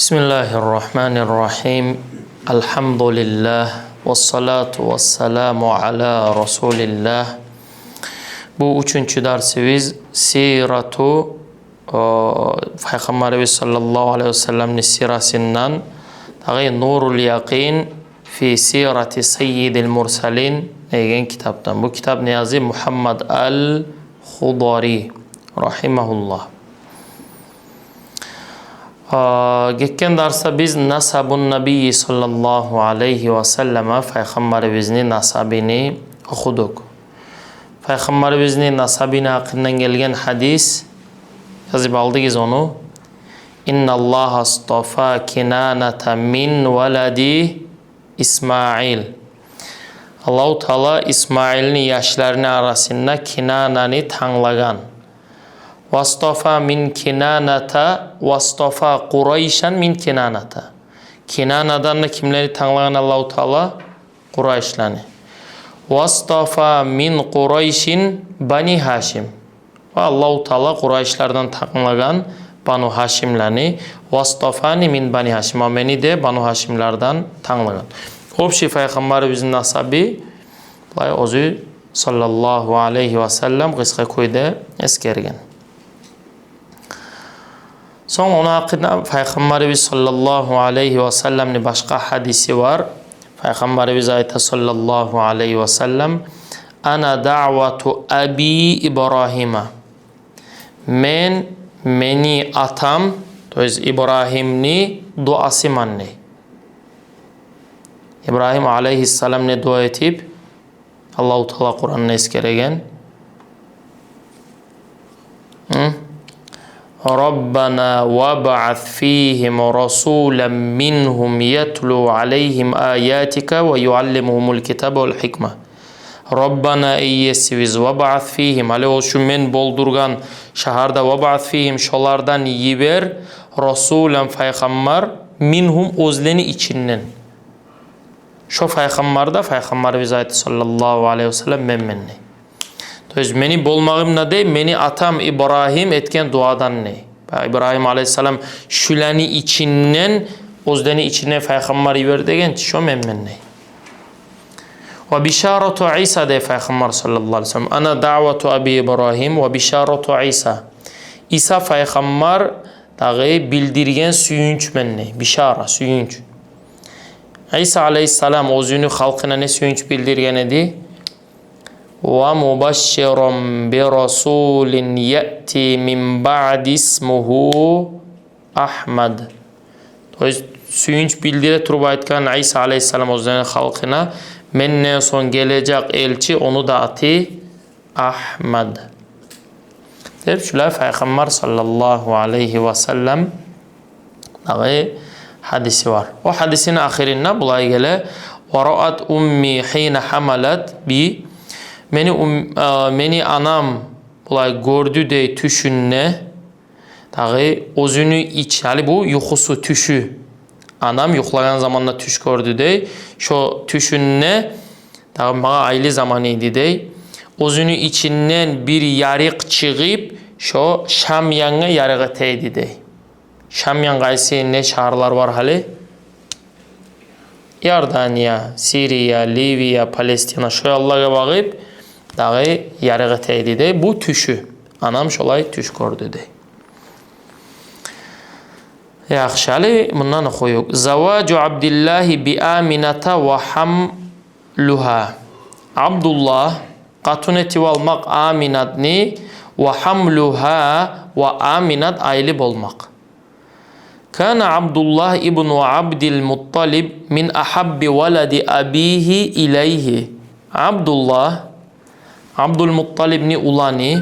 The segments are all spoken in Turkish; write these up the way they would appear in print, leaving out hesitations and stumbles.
Bismillahirrahmanirrahim. Elhamdülillah. Vessalatu vesselamu ala Resulillah. Bu üçüncü dersimiz Siratu Peygamberimiz sallallahu aleyhi ve sellem'in sirasından Nurul Yakin fi Sirati Seyyidil Mursalin degan kitaptan. Bu kitap ne yazıyor? Muhammed el-Hudari rahimahullah. Geçen derste biz Nasabun Nebi sallallahu aleyhi ve selleme Peygamberimizin nasabini okuduk. Peygamberimizin nasabini hakkından gelgen hadis yazıp aldınız onu. İnna Allah astafa Kinanata min veladi İsmail. Allah-u Teala İsmail'in yaşlarını arasında Kinana'nı tanlagan. Vastafa min Kinanata vastafa Kureyşen min Kinanata. Kinana'dan da kimleri tanlagan Allah-u Teala? Kureyş'lani. Vastafa min Kureyş'in Bani Haşim. Ve Allah-u Teala Kureyş'lerden tanlagan Banu Haşim'lani. Vastafani min Bani Haşim. Ameni de Banu Haşim'lerden tanlagan. Hopşi Peygamberimizin nasabı ozu sallallahu aleyhi ve sellem kıska koyda eskergen. Son ona hakkında Peygamberimiz sallallahu aleyhi ve sellem'in başka hadisi var. Peygamberimiz ayette sallallahu aleyhi ve sellem Ana da'vatu abi İbrahim'e. Meni atam, İbrahim'ni duası manni. İbrahim aleyhisselam ne dua etip Allah-u Teala Kur'an'ı eskeregen. Rabbana vab'ath fihim rasulan minhum yetlu aleyhim ayatika ve yuallimuhumul kitabe vel hikme. Rabbana eyyesiviz vab'ath fihim. Ale o şu men boldurgan şaharda vab'ath fihim şolardan yiber rasulan peygamber minhum özleni içinden. Şu peygamber de Peygamberimiz ayeti sallallahu aleyhi ve sellem memmenni. Meni bolmağım ne dey? Meni atam İbrahim etken duadan ne? İbrahim aleyhisselam şüleni içinden özleni içinden Peygamberi verdi gen şu memmenni. Ve bişaratu İsa de Peygamber sallallahu aleyhi ve sellem. Ana da'vatu abi İbrahim ve bişaratu İsa. İsa Peygamber dağı bildirgen süyünç menni. Bişara süyünç. İsa aleyhisselam özünü halkına ne süyünç bildirgen edi? Ve mubaşşiran bi rasulin ya'ti min ba'di ismuhu Ahmed. Süyünç bildire turba etken İsa aleyhisselam özünü halkına menden son gelecek elçi onu da atı Ahmed. Deyip şöyle Peygamber sallallahu aleyhi ve sellem hadisi var. O hadisin ahirinde bulay gele وَرَأَتْ اُمِّي حِينَ حَمَلَتْ bi meni anam bulay gördü de tüşünne özünü iç. Yani bu yuhusu tüşü. Anam yuhlagan zamanla tüş gördü de şu tüşünne bana aylı zamanıydı de özünü içinden bir yarık çıkıp şu Şamyan'a yarığı teydi de. Şamyan gaysi ne şehirler var hali? Yordanya, Suriye, Libya, Palestina şu Allah'a bakıp dağı yarığı teydi de bu tüşü. Anam şolay tüş gördü de. Yaxşali bundan okuyuk. Zavacu Abdillahi bi Aminata ve hamluha. Abdullah katuneti olmak Aminatni ve hamluha ve Aminat ailib olmak. Kana Abdullah ibnu Abdülmuttalib min ahabbi veladi abihi ileyhi. Abdullah Abdülmuttalibni ulani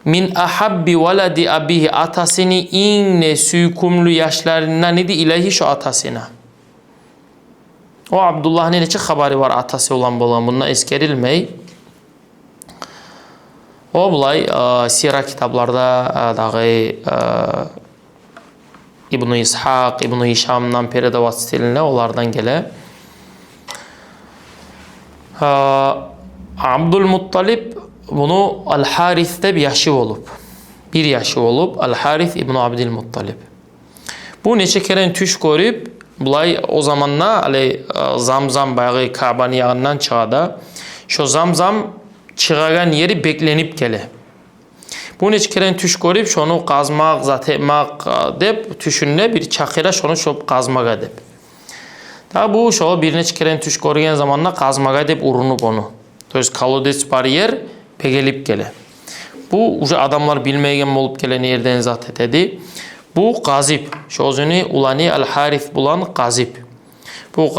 min ahabbi veladi abihi atasını inne sükumlu yaşlarından idi ilahi şu atasına. O Abdullah'ın neçe haberi var atası olan bulan bununla eskerilmey. O bulay sira kitaplarda dağı İbn-i İshak, İbn-i Hişam'dan Peredavat stiline onlardan gele. Abdülmuttalib bunu Al-Harith'te bir yaşı olup. El-Harith İbn Abdülmuttalib. Bu neçe keren tuş görüp bulay o zamanla ali zamzam bayağı Kabe'nin yanından çığa şu zamzam çığagan yeri beklenip gele. Bu neçe keren tuş görüp şonu kazmak, zatmak dep tüşünne bir çakıra şonu şop kazmaga dep. Da bu şu bir neçe keren tuş görgen zamanla kazmaga dep urunup onu. Toys kalodes bariyer pegelip gele. Bu uca adamlar bilmeygen bolup gelen yerden zat etedi. Bu gazip. Şozunu ulani al-Harith bulan gazip. Bu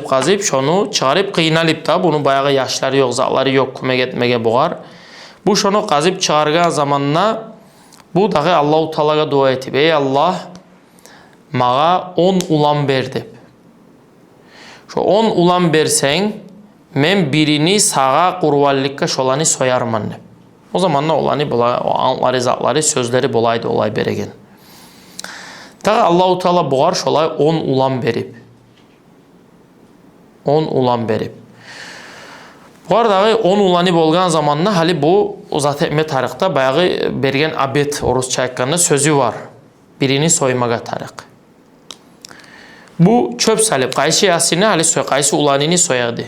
gazip şonu çağırıp kıynalıp da bunu bayağı yaşları yok, zatları yok, kömek etmege boğar. Bu şonu gazip çağırgan zamanla bu dahi Allah-u Teala'ga dua etip ey Allah mağa 10 ulan ber dep. Şu 10 ulan bersen men birini sağa kurvallikka şolani soyarman dep. O zamanla olani bulay, o antları zatları sözleri bolaydı olay beregen. Dahi Allah-u Teala boğar şolay 10 ulan berip. 10 ulan berip. Bu arada 10 ulani bolgan zamanla hali bu zat etme tarihte bayağı bergen abet Orusça aytganda sözü var. Birini soymaga tarih. Bu çöp salip qaysı yasini hali qaysı ulanini soyadı.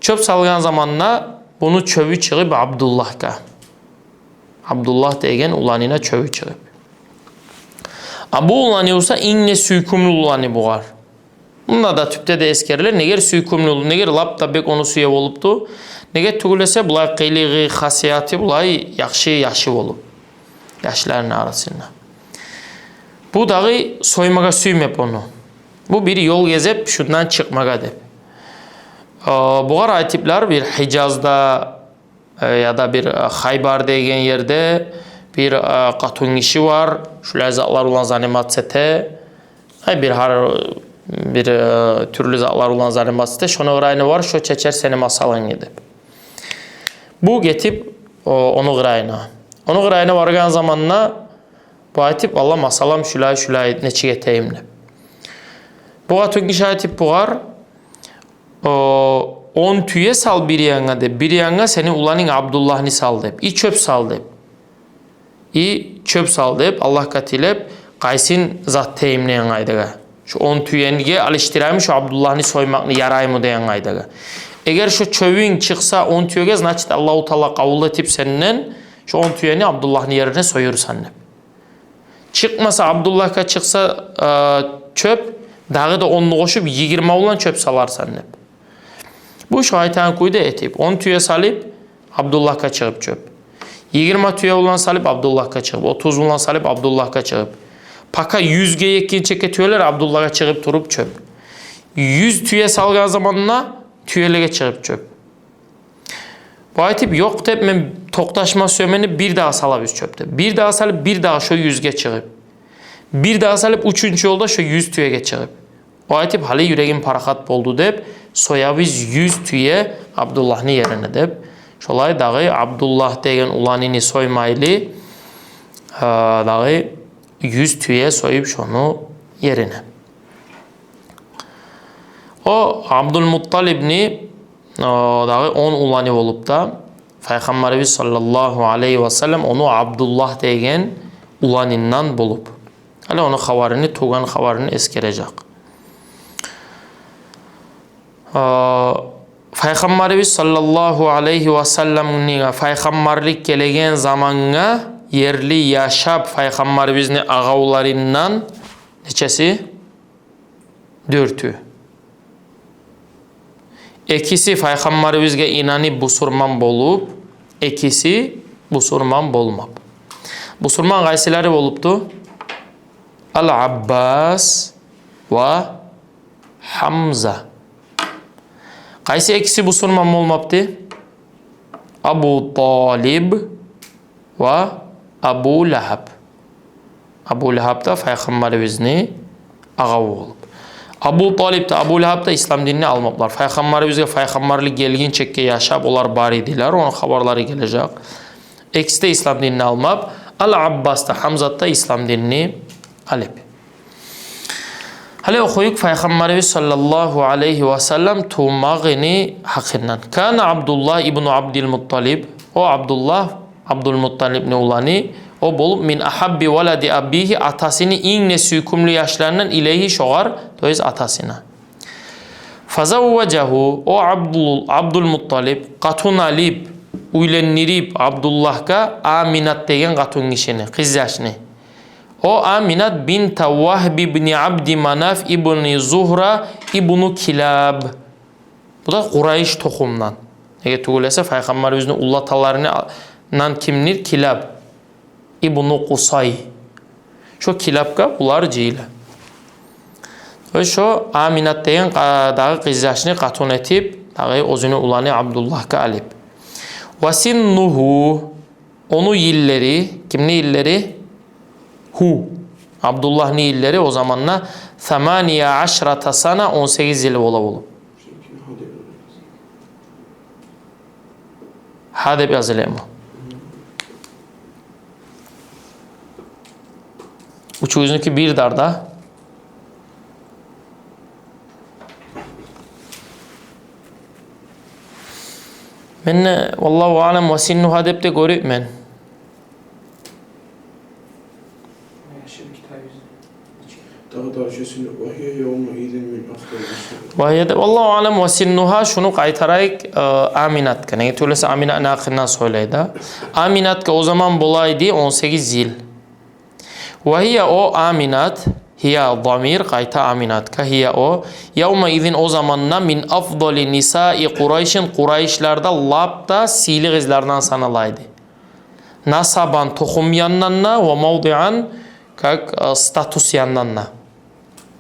Çöp salgan zamanla bunu çövü çıgıp Abdullah'ga. Abdullah degen ulanina çövü çıgıp. Bu ulani olsa inne suykumlu ulani boğar. Bunda da tüpte de eskeriler. Neger suykumlu ulu, neger lap tabek onu suya oluptu. Neger tügülese bulay qiyliği, xasiyati bulay yaxşı yaşı olup. Yaşların arasında. Bu dağı soymaga süymep onu. Bu bir yol gezip şundan çıkmaga dep. Buğar aytipler bir Hicaz'da ya da bir Haybar degen yerde bir katun işi var. Şulay zatlar ulan zanimat sete. Bir türlü zatlar ulan zanimat sete. Şuna gırayını var. Şu çeçer seni masalan gidip. Bu getip onu gırayına. Onu gırayına vargan zamanla bu aytip Allah masalam şulay neçi geteyim dep. Bu katun işi aytip buğar 10 tüye sal bir yana dep. Bir yana seni ulanın Abdullah'ni sal dep. İ çöp sal dep. Çöp sal dep. Allah katilep qaysin zat teyimleyen aydaga. Şu 10 tüyenige alıştırayım şu Abdullah'ni soymakni yarayımı deyen aydaga. Eğer şu çövün çıksa 10 tüyege значит Allah-u Teala kabul etip senden şu 10 tüyeni Abdullah'ni yerine soyursan dep. Çıkmasa Abdullah'a çıksa çöp dağı da 10'nu koşup 20 olan çöp salarsan dep. Bu şu aytan kuyda etip 10 tüye salip Abdullah'a çıkıp çöp. 20 tüye olan salip Abdullah'a çıkıp. 30 olan salip Abdullah'a çıkıp. Paka 100'ge yekin çeke tüyeler Abdullah'a çıkıp durup çöp. 100 tüye salgan zamanına tüyelege çıkıp çöp. Bu aytip yok dep men toktaşma sömeni bir daha salabız çöpte. Bir daha salip bir daha şu 100'ge çıkıp. Bir daha salip 3. yolda şu 100 tüyege çıkıp. O aytip hali yüreğin parakat boldu dep soyabız 100 tüye Abdullah'ın yerine dep. Şolay dağı Abdullah degen ulanini soymaylı dağı 100 tüye soyup şonu yerine. O Abdülmuttalibni dağı 10 ulani olup da Peygamberimiz sallallahu aleyhi ve sellem onu Abdullah degen ulaninden bulup. Hala onu xabarini, tuğan xabarini eskerecek. Peygamberimiz sallallahu aleyhi ve sellem'nin peygamberlik gelegen zamanına yerli yaşap Peygamberimizin ağavlarından neçesi? 4'ü. İkisi Peygamberimizge inanıp busurman bolup, ikisi busurman bolmap. Busurman qaysileri olupdu? Al-Abbas ve Hamza. Qaysi ikisi busurman olmaptı? Abu Talib ve Abu Lahab. Abu Lahab da Peygamberimizin ağa olup. Abu Talib da Abu Lahab da İslam dinini almaplar. Peygamberimizge peygamberlik gelgin çekke yaşap olar bar idiler. Onun haberleri gelecek. İkisi de İslam dinini almap. Al-Abbas da Hamza da İslam dinini alıp. Hali okuyuk Peygamberimiz sallallahu aleyhi ve sellem tuğmağını hakkından. Kana Abdullah ibn Abdülmuttalib. O Abdullah Abdülmuttalib ne ulanı O bolup min ahabbi veladi abihi atasını inne süykümlü yaşlarından ileyhi şoğar. Toyuz atasına. Fazavvacahu o Abdülmuttalib qatun alib uylenirip Abdullah'ga Aminat degen qatun kişini, kız yaşını. O Aminat bint Vahb ibn Abdi Manaf ibn Zuhra ibn Kilab. Bu da Quraysh toxumdan. Ege tugulese Peygamberimizin ullatalarından kimdir? Kilab ibn Qusay. Şu Kilabga bular cile. Ve şu Aminat degen dağı kız yaşını qatun etip dağı özünü ulanı Abdullah'ga alip. Vasinnuhu onu yilleri, kimni yilleri? Hu. Abdullah'ın yilleri o zamanla 18 sana 18 yılı olup. Hadeb yazılı mı? Uçuğuzunuki bir darda. Men vallahu alem ve sinnu hadebde görüp men. Vahiyede vallahu alem ve sinnuha şunu kaytarayık Aminat. Ne getiriyorsa Aminat nakından söyleydi. Aminat o zaman bulaydı 18 yıl. Vahiye o Aminat hiya damir kayta Aminatka hiya o yevme izin o zamanla min afdali nisai Qurayş'in Qurayşlarda labda sili kızlardan sanalaydı. Nasaban tohum yanlarına ve mevdian kak status yanlarına.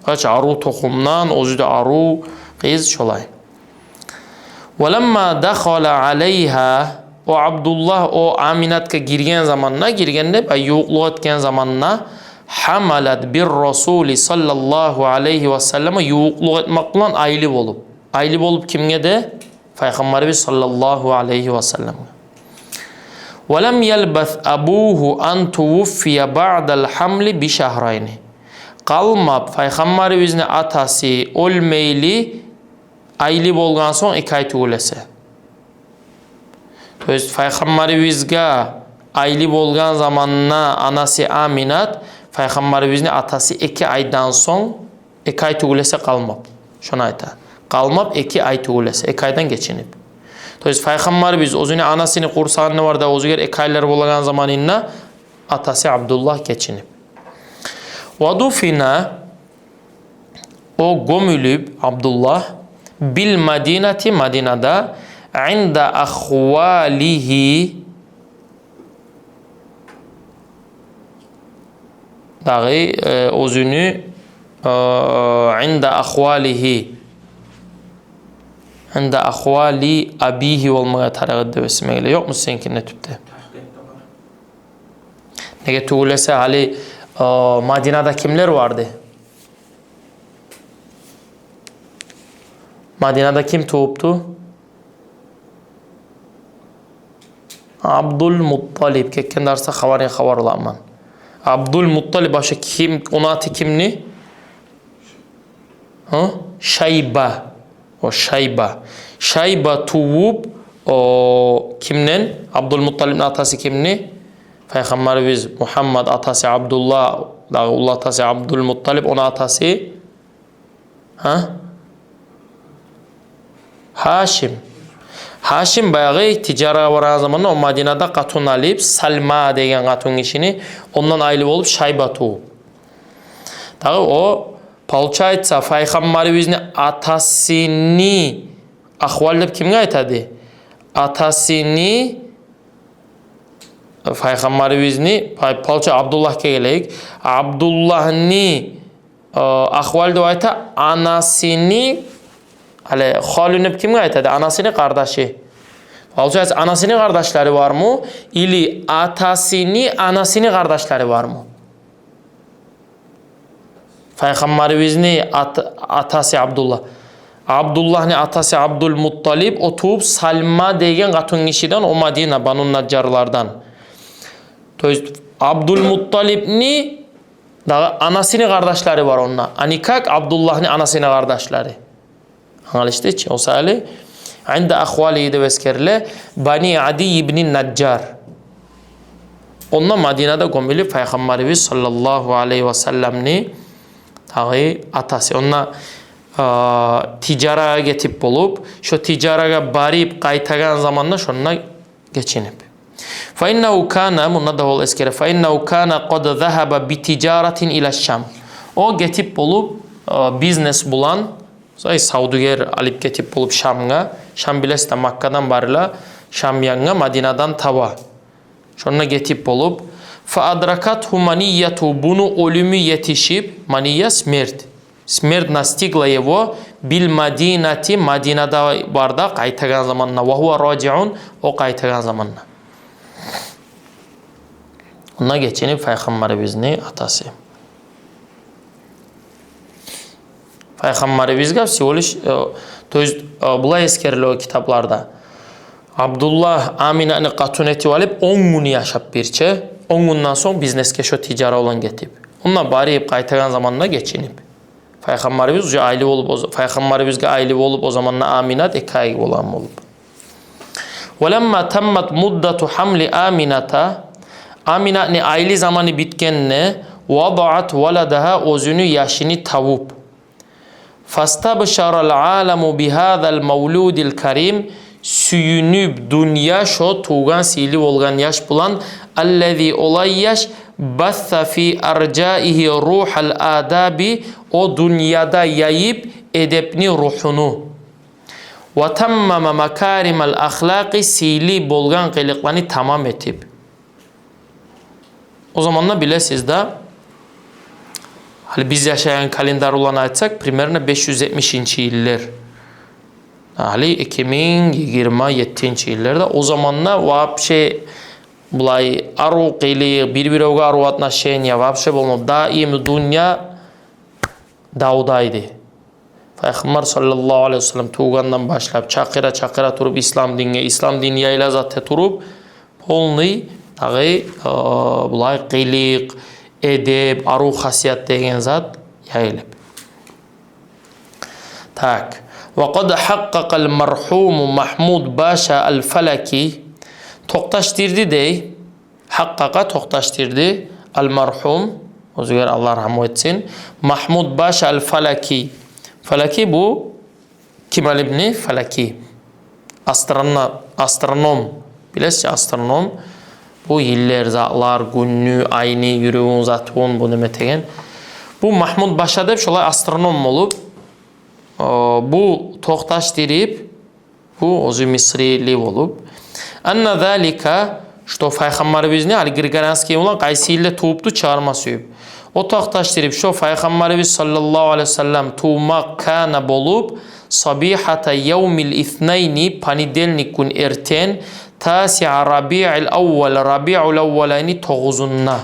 Kaç aru tohumdan özüde aru kız şolay. Velemma dakhala aleyha o Abdullah o Aminatka girgen zamanla girgende yoğukluğa etken zamanla hamalat bir Rasuli sallallahu aleyhi ve selleme yoğukluk etmakla aylib olup. Aylib olup kimge de? Peygamberimiz sallallahu aleyhi ve sellem. وَلَمْ يَلْبَثْ أَبُوهُ أَنْ تُوُفِّيَ بَعْدَ الْحَمْلِ بِشَهْرَيْنِ Qalmab Peygamberimizin atası ölmeyli aylib olgan son 2 ay tugulese. Peygamberimizge aylib olgan zamanına anası Aminat Peygamberimizin atası 2 aydan son 2 ay tugulese qalmab. Şunu ayta. Qalmab 2 ay tugulese. 2 aydan geçinip. Peygamberimiz özünü anasını kursağını var da özüger 2 aylar bulagan zamanında atası Abdullah geçinip. Vadufina o gömülüp Abdullah bil Madinati Madina'da inda ahvalihi dağı özünü inda ahvalihi inda ahvali abihi olmaya tarağı devesime yok mu seninki ne tüpte? Ne getugulese hali Madina'da kimler vardı? Madina'da kim tuğuptu? Abdülmuttalib. Kekken darsa xavar olanman. Abdülmuttalib başa kim? Onatı kimni? Şeyba. O Şeyba. Şeyba tuğup o kimden? Abdülmuttalib'in atası kimni? Peygamberimiz Muhammed atası Abdullah, Allah atası Abdülmuttalib, ona atası Haşim. Haşim bayağı ticara varan zamanında o Madina'da qatun alip Salma degen qatun işini ondan ayrı olup Şeyba tuğup. Dağı o Palçaytsa Peygamberimizin atasını ahvalde kimge aytadı? Atasını Peygamberimizin Palça Abdullah'ga geleyik. Abdullah'ni ahvalde ayta anasını hale halünüp kimge aytadı? Anasını kardeşi. Palçaytsa anasını kardeşleri var mı? İli atasını anasını kardeşleri var mı? Peygamberimizin atası Abdullah. Abdullah'ın atası Abdülmuttalib oturup Salma degen qatun kişiden o Madina Banu Neccarlardan. Abdülmuttalib'ni anasını kardeşleri var onunla. Anikak Abdullah'ın anasını kardeşleri. Anlaştı hiç? O sahili. Inde ahvalihi de veskerle Bani Adi ibn Neccar. Onda Madinada gömülü Peygamberimiz sallallahu aleyhi ve sellemni atası. Onda ticaraga getip bolup, şu ticaraga barip qaytagan zamanla şonuna geçinip. Fa innahu kana bunda da ol eskere. Fa innahu kana qad zahaba bi ticaratin ila Şam. O getip bolup biznes bulan, savduger alip getip bolup Şam'a, Şam bilesde Makka'dan barila Şam yanga Madina'dan tava. Şonuna getip bolup fa adrakat humaniyatu bunu ölümü yetişip maniyya smert. Smert nastigla его bil Madinati Madina'da barda qaytagan zamanna ve huwa raciun o qaytagan zamanna. Ona geçenip Peygamberimizin atası. Peygamberimizga всего лишь то есть bulay eskerli kitaplarda Abdullah Amina'ni qatun etip alıp 10 gün yaşap birçe 10 günden sonra bizneske şu ticari olan getip. Onunla bariyip qaytagan zamanına geçinip. Peygamberimiz aile olup Peygamberimizge aile olup o zamanla Aminat ekay olan olup. Velemma tammat muddatu hamli Aminata Amina'ni aile zamanı bitkenne vada'at veladaha özünü yaşını tavup. Fastabşaral alamu bihadal mevludil karim süyünüp dünya şu tuğan sili olgan yaş bulan allezi olay yaş batha fi arcaihi ruhal adabi o dünyada yayıp edepni ruhunu ve tammama makarimal ahlaki sili bolgan kılıklarını tamam etip o zamanla bilesiz de biz yaşayan kalender olan açsak primerine 570. yıllar. 2027 yıllarda o zamanla вообще bulay arı qili bir-birovga arı atnaşenya вообще bolmo daim dünya davdaydı. Peygamber sallallahu aleyhi ve sellem tuğandan başlap çakıra turup İslam dini yayla zaten turup polni bulay qilik edep, arı hasiyat degen zat yayılıp. Tak. وقد حقق المرحوم محمود باشا الفلكي toqtaştırdı dey. Hakkaka toqtaştırdı. El-merhum özgür Allah rahmet etsin. Mahmud Başa el-Falaki. Falaki bu Kemal İbni Falaki. Astronom. Bilesiniz astronom. Bu yıllar, zatlar, günlü, ayni, yürüyün, zatın bu demek tegen. Bu Mahmud Başa deyip şolay astronom olup bu toqtaştırıp bu özü Misrili olup anna zalika что Peygamberimizni Ali Grigoryanskiy olan qaysi yilda tuvuptu çağırma söyüp o toqtaştırıp şu Peygamberimiz sallallahu aleyhi ve sellem tuğmak kana bolup sabihata yevmil ithnayni panidelnik gün erten tasi'a rabi'il awwalani toğuzunna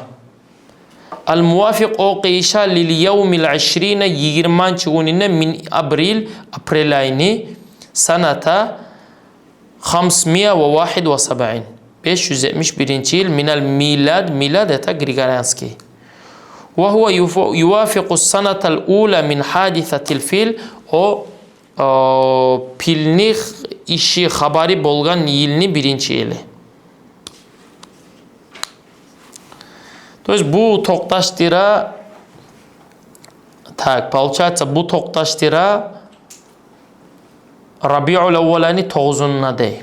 الموافق أوقيشا لليوم العشرين 20 gününe min April ayını sanata 571 571 yıl minel milad eta Grigoryanski ve huve yuvafiqu sanatal ula min hadisatil fil o pilni işi habari bolgan yılını birinci yılı. То есть bu toqtaştira так, получается bu toqtaştira Rabiul Awwalani 9'unna dey.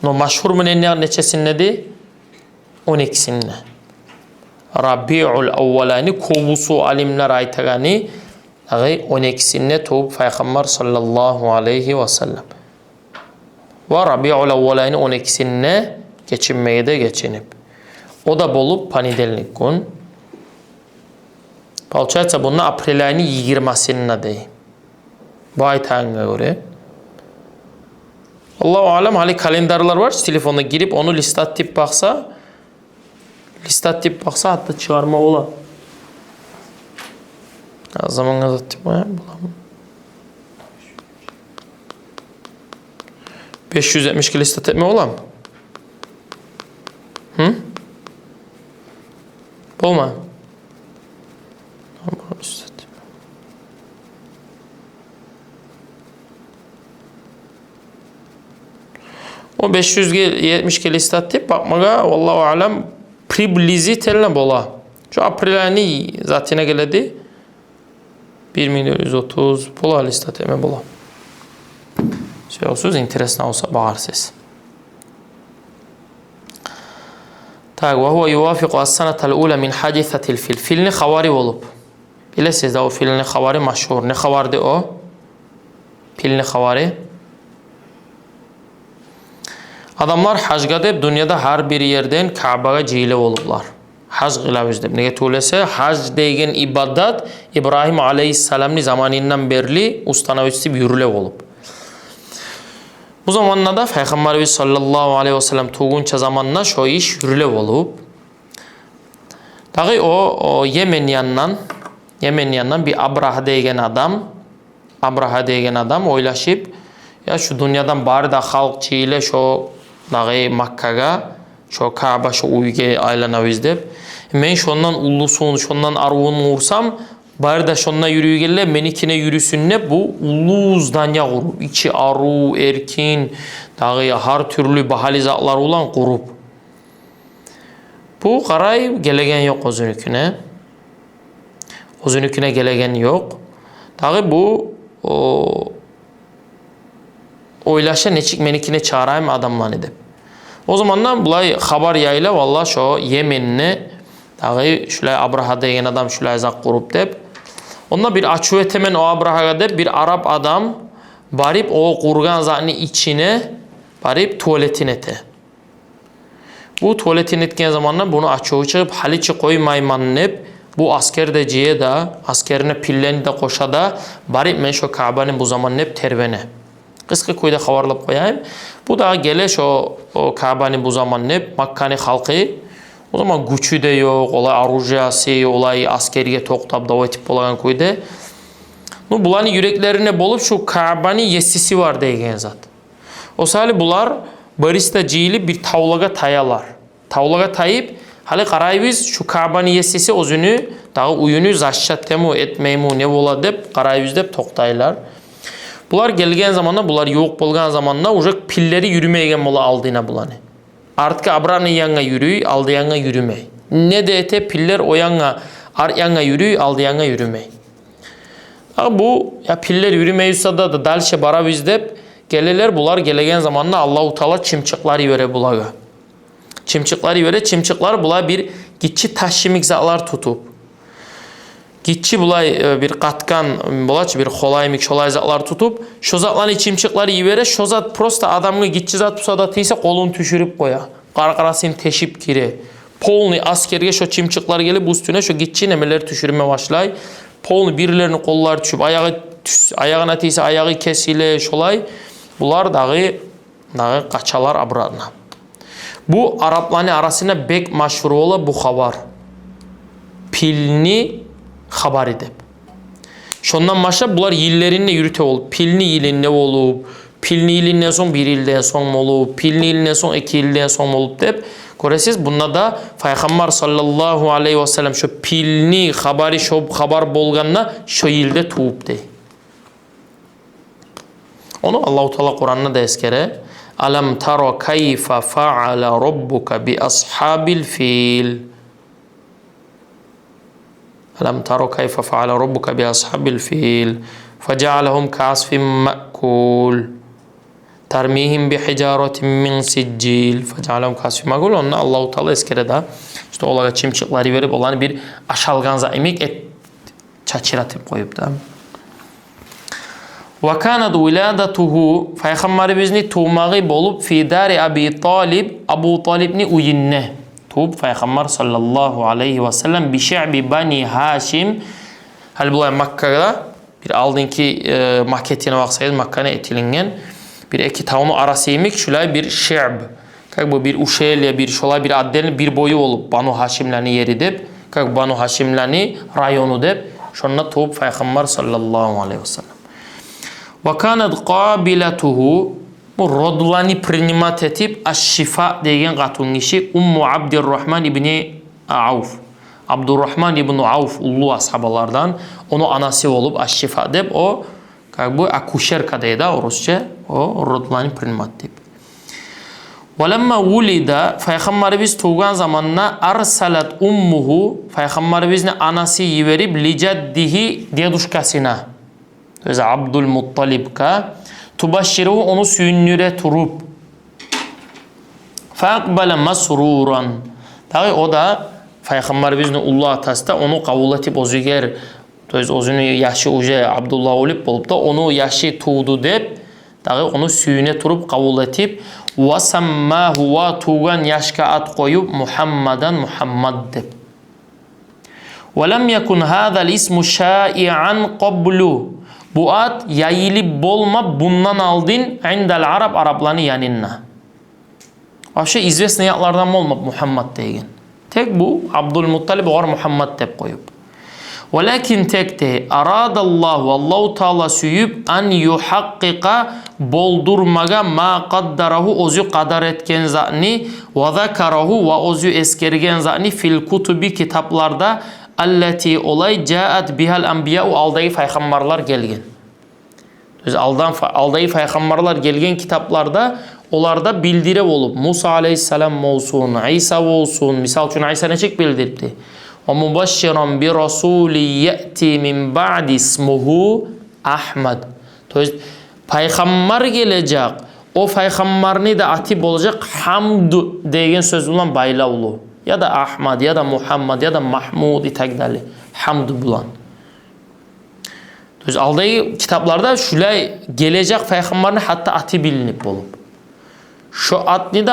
No maşhur menen neçesinde dey? 12'sinde. Rabiul Awwalani kovusu alimler aytagani 12'sinde tuğup Peygamber sallallahu aleyhi ve sellem. Ve Rabiul Awwalani 12'sinde geçinmeye de geçinip. O da bolup panidelnik gün. Получается bunun April ayını 20'sinde dey. Bu aytağına göre. Allahu alem hali kalendarlar var. Telefonda girip onu listat tip baksa hatta çıkarma ola. O zaman gazet tip bulamam. 572 listat etme ola mı? Hı? Olma. O 570 listat tip bakmaga vallahu alem приблизительно bola. Şu aprelani zatine geldi. 1430 bola listat eme bola. Şey olsuz interesna olsa bağırsız. Tak, ve huve yuvafiqu as-sanatal ula min hadisatil fil. Filni xavari olup. Bilesiz de o filni xavari maşhur. Ne xavardı o? Filni xavari. Adamlar hacga deb dünyada her bir yerden Ka'baga cile olublar. Hac qilamiz deb. Nega to'lasa, hac degan ibodat İbrahim aleyhisselamni zamanından berli ustana üstüp yürüle olup. Bu zamanlarda da Peygamberimiz sallallahu aleyhi ve sellem tuğunca zamanla şu iş yürüle olup. Dağı o Yemen yandan bir Abraha degen adam oylaşıp ya şu dünyadan bari da halk çiyle şu dağı Makkaga şu Kaaba şu uyge aylanavız dep. Men şondan ulusun, şondan arvun vursam bari da şonna yürüyü gelle menikine yürüsün ne bu uluz danya grup. İçi aru, erkin, dağı her türlü bahali zatlar olan grup. Bu qaray gelegen yok özünüküne. Özünüküne gelegen yok. Dağı bu oylaşa neçik menikine çağırayım adamlan edip. O zamandan bulay haber yayla valla şu Yemen'ne dağı şulay Abraha degen adam şulay zak grup dep. Onda bir açu etemen o Abraha dep bir Arap adam barip o kurgan zatni içine barip tuvaletin ete. Bu tuvaletin etken zamanla bunu açığı çıkıp haliçi koymaymanın hep bu asker de ciye da askerine pilleni de koşa da barip men şu Ka'banın bu zamanın hep tervene. Kıskı kuyda havarlap koyayım. Bu da geleş o Ka'banın bu zamanın hep Makkani halkı. O zaman güçü de yok, olay arujası, olay askeriye toktap da o tip olan kuyda. Bulanın yüreklerine bolup şu Ka'banın yesisi var degen zat. O sali bular barista cili bir tavlaga tayalar. Tavlaga tayıp hali qaraybiz şu Ka'banın yesisi özünü dağı uyunu zaşşattemu etmeymu ne bola dep qaraybiz dep toktaylar. Bular gelgen zamanla bular yok bolgan zamanla ujak pilleri yürümeygen bola aldığına bulanı. Artık abranın yanga yürüy, aldı yanga yürümey. Ne de ete piller o yanga yanga yürüy, aldı yanga yürümey. Bu ya piller yürümeyse da dalşe bara bizdep geleler bular gelegen zamanla Allahu Teala çimçikleri vere bulaga. Çimçikleri vere çimçikler bula bir gitçi taşşimik zatlar tutup. Gitçi bulay bir katkan bulaç bir kolaymik şolay zatlar tutup şu zatlarını çimçikleri yivere şu zat prosta adamı gitçi zat pusadat ise kolunu düşürüp koya. Qarqarasını teşip gire. Polni askerge şu çimçikler gelip üstüne şu gitçi nemeleri düşürme başlay. Polni birilerini kollar düşüp ayağına teyse ayağı kesile şolay. Bular dağı kaçalar abradına. Bu Arapların arasında bek maşhur ola bu haber. Pilni haber edip. Şondan başla bular yillerinle yürüte olup. Pilni yilinde olup. Pilni yilinden son bir ilden son olup. Pilni yilinden son iki ilden son olup dep. Göresiz bunda da Peygamber sallallahu aleyhi ve sellem şu pilni haberi şu haber bolganna şu ilde tuğup dey. Onu Allah-u Teala Kur'an'da da eskere. Alam tara kayfa fa'ala rabbuka bi ashabil fil. Alam tara kayfa fa'ala rabbuka bi ashabil fil. Fece'alehum ka'asfin ma'kul. Termihim bi hicaretin min siccil. Fece'alehum ka'asfin ma'kul. Onunla Allah-u Teala eskere da işte olaga çimçikleri verip olan bir aşalgan zaimik et çaçıratıp koyup da. Ve kanat viladatuhu Peygamberimizni tuğmağı bolup fi dari Abi Talib Abu Talibni uyinne tuğup Peygamber sallallahu aleyhi ve sellem bi şe'bi bani Haşim hal bulay Makka'da bir aldınki maketine baksayız Makka'na etilingen bir iki taunu arasıyımik şulay bir şe'b kak bu bir uşeyliye bir şolay bir addelin bir boyu olup Banu Haşimlerini yeri dep kak Banu Haşimlerini rayonu dep şonna tuğup Peygamber sallallahu aleyhi ve sellem. Ve kanat qabilatuhu bu rodlani primat etip aş-şifa degen qatun kişi Ummu Abdurrahman ibni Avf. Abdurrahman ibni Avf ulu ashabalardan onu anası olup aş-şifa dep o bu akuşer kadeyda Rusça o rodlani primat tip. Velemma wulida Peygamberimiz tuğan zamanına arsalat ummuhu Peygamberimizin anası yiverip li ceddihi deduşkasına. Öz Abdülmuttalib'ka tubashşiruhu onu sünnüre turup faqbale masruran. Tabi o da Peygamberimizin ulu atası da onu kabul etip oziger özünü yaşı uje Abdullah olup bolup da onu yaşı tuğdu dep tabi onu süyüne turup kabul etip وَسَمَّاهُ وَاتُوغَنْ yaşka at koyup Muhammadan Muhammad dep. وَلَمْ يَكُنْ هَذَا الْاِسْمُ شَائِعًا قَبْلُ Bu ad yayılıp bolma bundan aldın indel Arap Araplarını yanınna. Aşağı izvesne yatlardan olmap Muhammed deyin. Tek bu Abdülmuttalib var Muhammed dep koyup. Velakin tekte aradallahu Allahu Teala süyüp an yuhakkika boldurmaga ma qaddarahu ozu kadar etken zani ve zakarahu ve ozu eskergen zani fil kutubi kitaplarda allati olay caat bihal anbiya'u aldayı peygamberler gelgen. Aldayı peygamberler gelgen kitaplarda onlarda bildire olup Musa aleyhisselam olsun, İsa olsun, misal için İsa neçik bildirdi. وَمُبَشِّرًا بِرَسُولِ يَأْتِي مِنْ بَعْدِ اسْمُهُ Ahmed. Peygamber gelecek. O peygamberini de atip olacak Hamd degen söz bulan bayla ulu. Ya da Ahmed ya da Muhammed ya da Mahmud itegdali. Hamd bulan. Aldayı kitaplarda şulay gelecek peygamberini hatta ati bilinip olup. Şu atni de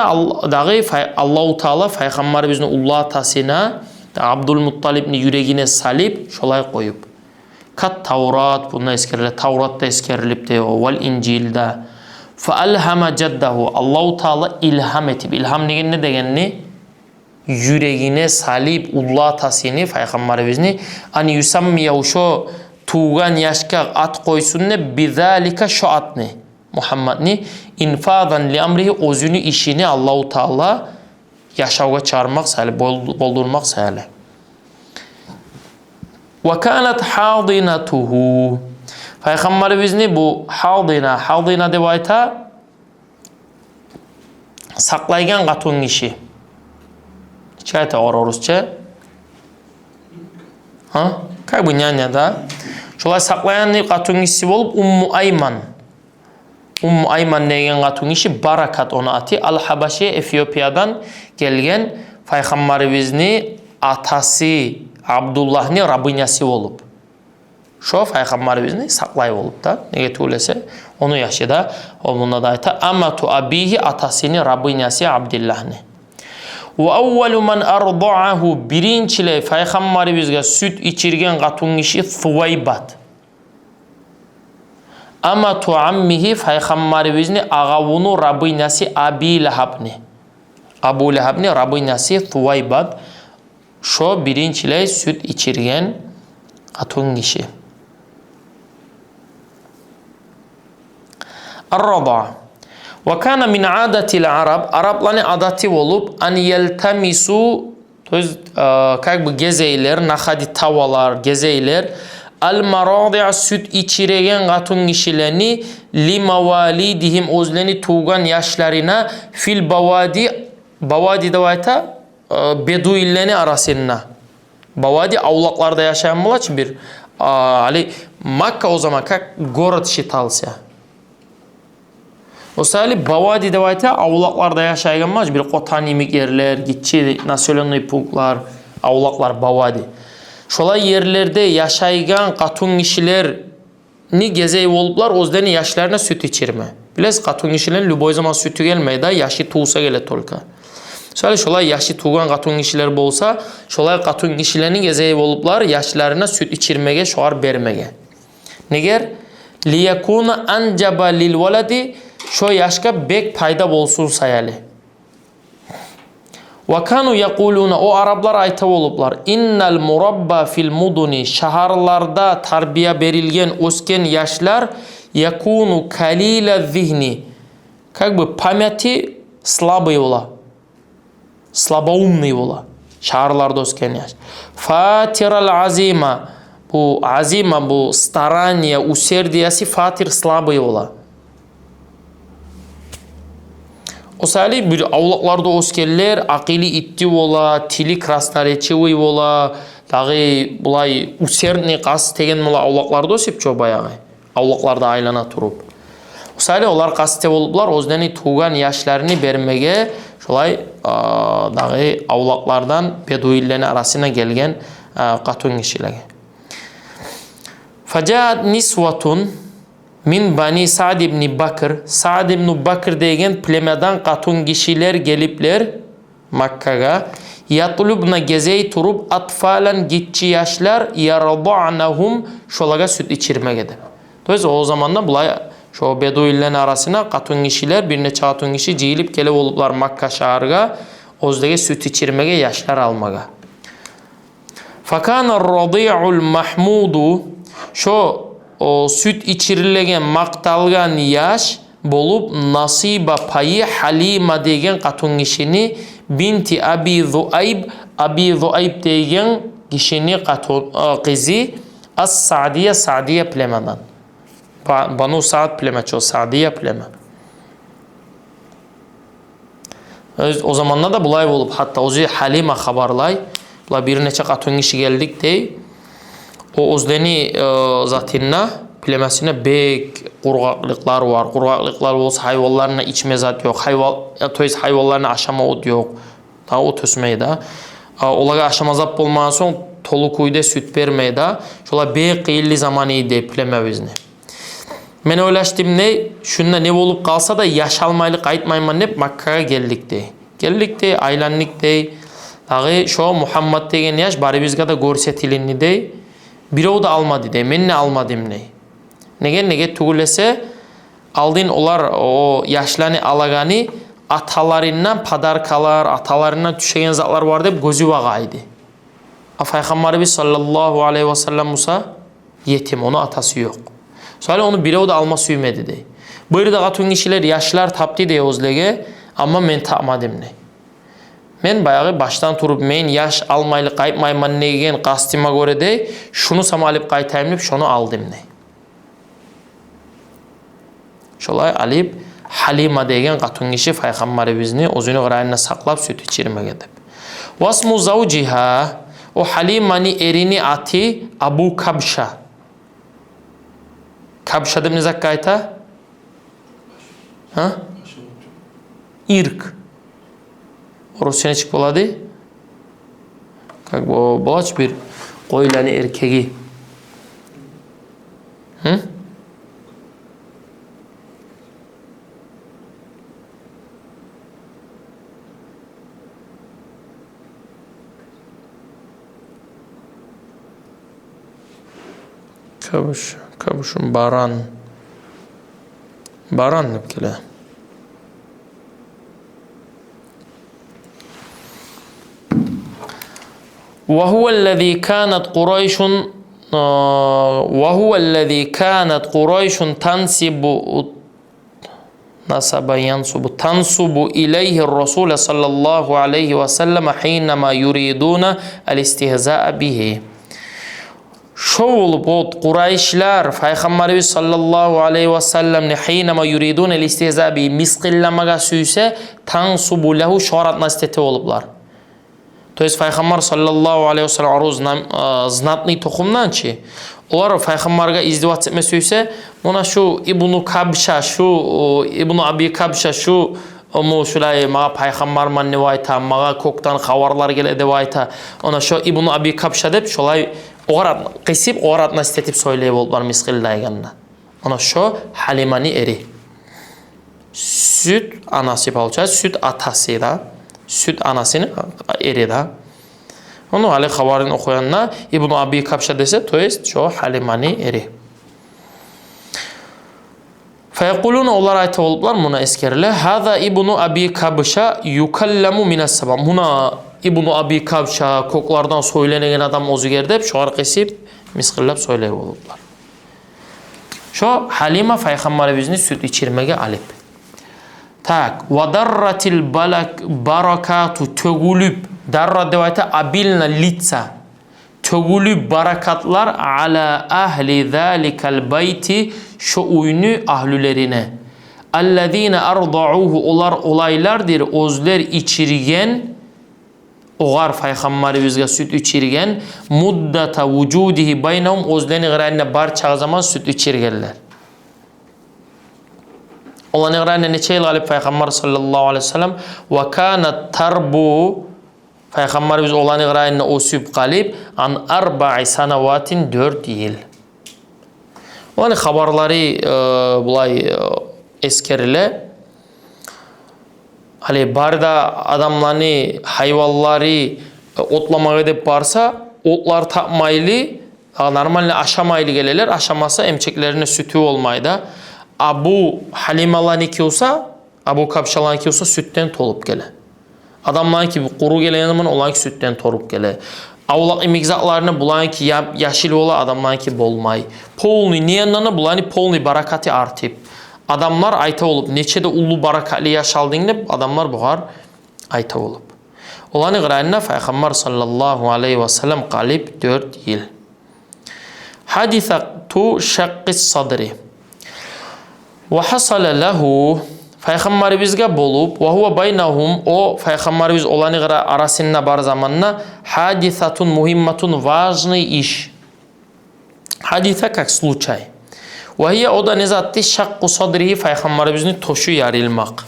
Allah-u Teala peygamberimizin ulu atasına Abdülmuttalib'ni yüreğine salip şolay koyup. Kat Tavrat bunda eskerilip, Tavrat'ta eskerilip de o vel İncil'de. Fealhama ceddahu Allah-u Teala ilham etip. İlham ne degenni? Yüreğine salip ulu atasını peygamberimizni ani yusammiyahu şu tuğan yaşka at koysun ne bizalika şu at ne? Muhammed'ni infadan li amrihi özünü işini Allah-u Teala yaşavga çağırmak sayılı, boldurmak sayılı. Ve kânet hâdinatuhu. Peygamberimizni bu hâdina devayta saklaygan katun işi. Çayta Rusça. Ha? Kay bu nyanyada. Şolay saklayan katun işi olup Ummu Ayman. Ummu Ayman degen katun işi Barakat onu ati. Al-Habaşi Efiyopiya'dan gelgen Peygamberimizni atası Abdullah'ni Rabbinası olup. Şu Peygamberimizni saklayıp olup da nege tuğlese onu yaşıda onunla da ayta amatu abihi atasını Rabbinası Abdullah'ni. Ve evvelu men arda'ahu birinçile Peygamberimizge süt içirgen katun işi Thuvaybat. Amatu ammihi Peygamberimizni ağavunu Rabbinası Abi Lehab'ni. Abu Lehab'ni Rabbinası Thuvaybat. Şu birinçile süt içirgen katun kişi. Ar-Rada. Ve kana min adatil Arab. Arapların adati olup an yeltemisu gezeyler, nahadi tavalar, gezeyler al-maradi'a süt içirgen katun kişilerini li mavalidihim özleni tuğan yaşlarına fil bavadi bavadi davayta Beduillerini arasında. Bavadi avlaklarda yaşayan mulaç bir ali Makka o zaman kak город считался. O sayılı Bavadi devayta avlaklarda yaşayan mulaç bir kotanimik yerler, gitçi nasyonel punklar, avlaklar Bavadi. Şolay yerlerde yaşayan katun kişilerini gezey oluplar özlerini yaşlarına süt içirme. Bilez katun kişilerin lüboy zaman sütü gelmeydi, yaşı tuğsa gele tolka. Şöyle şolay yaşı tuğan katun kişiler bolsa, şolay katun kişilerini gezeyip oluplar yaşlarına süt içirmege, şoar bermege. Neger? Liyekuna ancaba lil veledi, şu yaşka bek payda bolsun sayali. Ve kanu yakuluna, o Araplar ayta oluplar. İnnel murabba fil muduni, şaharlarda tarbiya berilgen, osken yaşlar, yakunu kalile zihni. Как бы pameti slabый ola. Slaboumный ola. Şaharlarda osken yaş. Fatiral azima. Bu azima, bu staraniya, userdiyasi fatir slabый ola. Osali bir avlaklarda oskeller akili itti ola, tili красноречивый ola, dağı bulay usердный qas tegen mola avlaklarda osip ço bayağı. Avlaklarda aylana turup. Osali olar qasite oluplar, ozdeni tuğan yaşlarını bermege şolay dağı avlaklardan beduillerin arasına gelgen qatun kişilerge. Facat nisvatun min bani Sa'd ibn Bakr. Sa'd ibn Bakr degen plemeden qatun kişiler gelipler Makka'ga. Yatlubna gezey turup atfalan gitçi yaşlar yarada'nahum şolaga süt içirmek edip. Dolayısıyla o zamanda bulay şu beduillerin arasına qatun kişiler bir neçe qatun kişi ciyilip gelip oluplar Makka şaharga ozdege süt içirmege yaşlar almaga. Fakana radi'ul mahmudu şu o süt içirilegen maktalgan yaş bolup nasiba payı Halima degen qatun kişini binti Abi Zuayb degen kişini kızı As-Sa'diye plemeden. Banu Sa'd plemeço, Sa'diye pleme. O zamanlar da bulay olup hatta ozi Halima habarlay. Bula bir neçe qatun kişi geldik dey. O ozdeni zatinna plemesine bek qurgaqlıklar var. Qurgaqlıklar olsa hayvanlarına içme zat yok. Hayvanlarına aşama ot yok. Daha ot ösmeydi. Olaga aşama zat olmadan son tolu kuyda süt vermeydi. Şola bek qiyilli zamanı idi pleme bizni. Men oylaştım ne? Şunda ne olup kalsa da yaşalmaylı qaytmayman hep Makka'ya geldik dey. Geldik dey, aylanlık dey. Dağı şu Muhammed degen yaş bari bizga da görsetilini dey. Birov da almadı dey. Men ne almadım ney? Nege tugulese aldın olar o yaşlarını alagani atalarından padarkalar, atalarından düşegen zatlar vardı hep gözü vagaydı. Peygamberimiz sallallahu aleyhi ve sellem Musa yetim, onun atası yok. Sonra onu birov da alma süymedi dey. Böyle de qatun kişiler yaşlar taptı dey ozlege ama men tapmadım ney. Men bayağı baştan turup men yaş almaylı qaytmayman negen qastıma göre dey şunu samalip qaytayım deyip şunu aldım ney. Şolay alip Halima degen qatun kişi Peygamberimizni özünü qırayına saklap süt içirmek edip. Vasmu zavciha o Halima'ni erini ati Abu Kabşa. Kabşa dem ne zakkayta? Ha? İrk. Rusça'ya çık boladı. Как bu bolaç bir qoylanı erkeği. Hı? Kabuşun baran. Baran ne bikele? وهو الذي كانت قريش تنسب إليه الرسول صلى الله عليه وسلم حينما يريدون الاستهزاء به. Şo olup o Qurayşlar Peygamberimiz sallallahu aleyhi ve sellem'ni حينما يريدون الاستهزاء به miskillamaga süyse tansubu lehu şorat nasiteti oluplar. То есть Peygamber sallallahu aleyhi ve sellem aruz znatni tohumdan ki olar Peygamber'e izdivat etme süyse ona şu İbn-i Kabşa, şu İbn-i Abi Kabşa, şu mu şulay mağa Peygamber manni vayta, mağa koktan xavarlar geledi vayta, ona şu İbn-i Abi Kabşa dep şolay oğarat qisip oğarat nastetip söyleyip oldular miskildayganına. Ona şu Halima'ni eri. Süt anası palça, süt atası da. Süt anasının eri da. Onu Ali Xavar'ın okuyanına İbn-i Abi Kabşa dese to jest şu Halima'ni eri. Feyekulun olar ayta oluplar buna eskerle. Hada İbn-i Abi Kabşa yukallamu minas-sabam. Buna İbn-i Abi Kabşa koklardan söylenen adam ozu gerdep şu arkasip miskillap söyleyip oluplar. Şu Halima Peygamberimizni süt içirmege alip. Tak, vadarratil barakatu tögülüp darra devayta abilna litsa tögülüp barakatlar ala ahli zalikal beyti şu uyunu ahlülerine Ellezine arda'uhu olar olaylardır özler içirgen oğar Peygamberimizge süt içirgen muddata vücudihi baynahum özlerini gırayına barça zaman süt içirgenler. Olan gırayına neçe yıl galip Peygamber sallallahu aleyhi ve sellem ve kanat tarbu Peygamberimiz olan gırayına o süt galip an arba'i sanavatin 4 yıl. Olan haberleri bulay eskerile hani barda adamlarını hayvanları otlamağa edip barsa otlar tapmaylı normalde aşamaylı geleler aşamasa emçeklerine sütü olmaydı. Abu Halimalan ki olsa Abu Kapşalan ki olsa sütten tolup gele. Adamların ki kuru gelen zaman olan ki sütten torup gele. Avlak imigzatlarını bulan ki yaşil ola adamların ki bolmay. Polni niyanlarına bulan ki polni barakati artıp. Adamlar ayta olup neçede ulu barakatli yaşaldığında adamlar buhar ayta olup. Olanı gırayına Peygamber sallallahu aleyhi ve sellem qalib 4 yıl. Hadithatu şaqqis sadri. Ve hasale lehu Peygamberimizge bolup ve huve baynahum o Peygamberimiz olanı gıra arasında bar zamanına hadithatun muhimmatun važný iş. Haditha kak slučaj. Ve hiye o da ne zattı şakku sadrihi Peygamberimizin toşu yarilmak.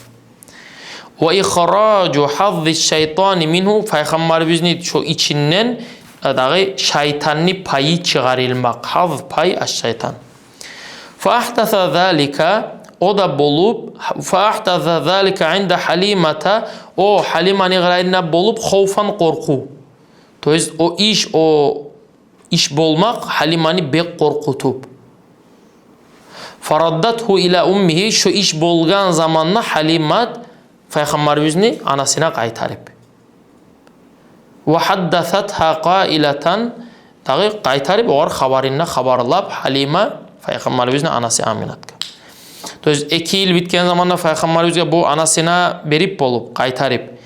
Ve ihracu hazzi şeytani minhu Peygamberimizin şu içinden dağı şeytanni payı çıkarılmak. Haz pay aş şeytan. Fahtasa zalika o da bolup fahtasa zalika inde Halimata o Halimani gırayına bolup havfan korku. Toyz o iş bolmak Halimani bek korkutup. Faraddathu ila ummihi şu iş bolgan zamanla Halimat Peygamberimizni anasına qaytarıp. Ve haddathatha qailatan dağı qaytarıp oğar habarına habarlap Halima Peygamberimizin anası Aminatka. Toz 2 yıl bitken zamanla Peygamberimizge bu anasına berip bolup qaytarıp.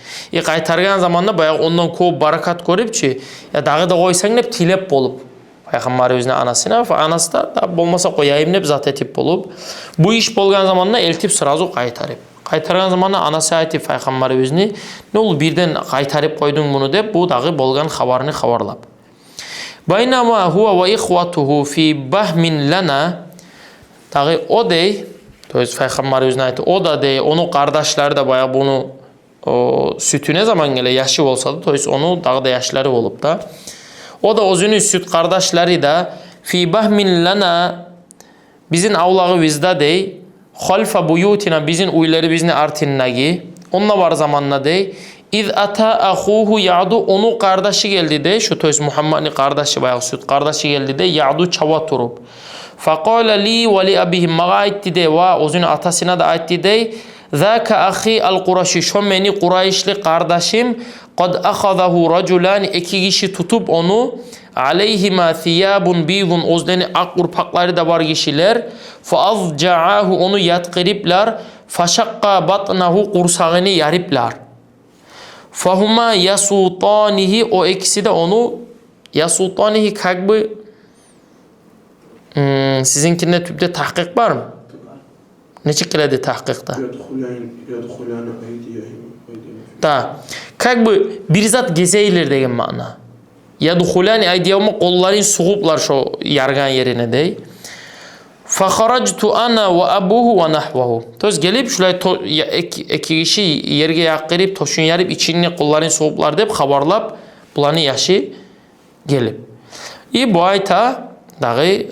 Qaytargan zamanla bayağı ondan ko'p barakat görüp ki ya dağı da koysan hep tilep bolup. Peygamberimizin anasına anası da bolmasa koyayım hep zat etip bolup. Bu iş bolgan zamanla eltip sırazı qaytarıp. Qaytargan zamanla anası aytip Peygamberimizni ne oldu birden qaytarıp koydun bunu dep bu dağı bolgan habarını habarlap. Baynama huwa ve ihwatuhu fi bahmin lana dağı o dey toz Peygamberimizin aytı o da dey onun kardeşleri de bayağı bunu sütü ne zaman gele yaşı olsa da toz onu dağı da yaşları olup da o da özünün süt kardeşleri de fi bahmin lana bizim avlağı bizde dey halfa buyutina bizim uyları bizni artinnagi onunla var zamanla dey iz ata ahuhu ya'du onu kardeşi geldi de şu toz Muhammed'in kardeşi bayağı süt kardeşi geldi de ya'du çava turup faqala li ve li abihim mağa aytti de ve özünün atasına da aytti de zâke ahi al-Quraşi şu beni Kureyşli kardeşim kad akhadahu raculan iki kişi tutup onu aleyhima thiyabun bidun özlerini ak urpakları da var kişiler faazca'ahu onu yatkıriplar faşakka batnahu kursağını yariplar fahuma yasutanihi o ikisi de onu yasutanihi kakbı sizinkinde tüpte tahkik var mı? Ne çıkıldı tahkikta? Da. Kakbı bir zat gezeyler degen mana. Yadhulani aydiyama kolların suğuplar şu yargan yerine dey. Fakharajtu ana ve abuhu ve nahvahu. Toz gelip şulay iki kişi yerge yakırıp toşun yarıp içini kolların suğuplar deyip habarlap bulanı yaşı gelip. Bu ayta dağı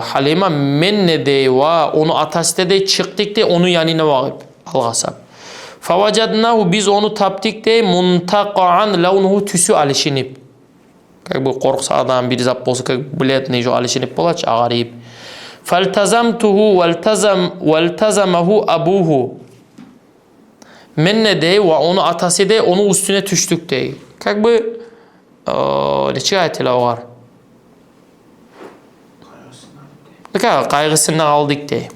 Halima menne dey ve onu atasite dey çıktık dey onu yanına vağıp algasap. Favacadnahu biz onu taptık dey muntaqa'an launuhu tüsü alişinip. Bu korksa adam bir zap bolsa bilet ne jo alişinip bolaç ağarıyıp. Faltazamtuhu veltazamahu abuhu. Menne dey ve onu atası dey onu üstüne düştük dey. Kak bu neçe ayetiyle var? Kaygısından aldık dey.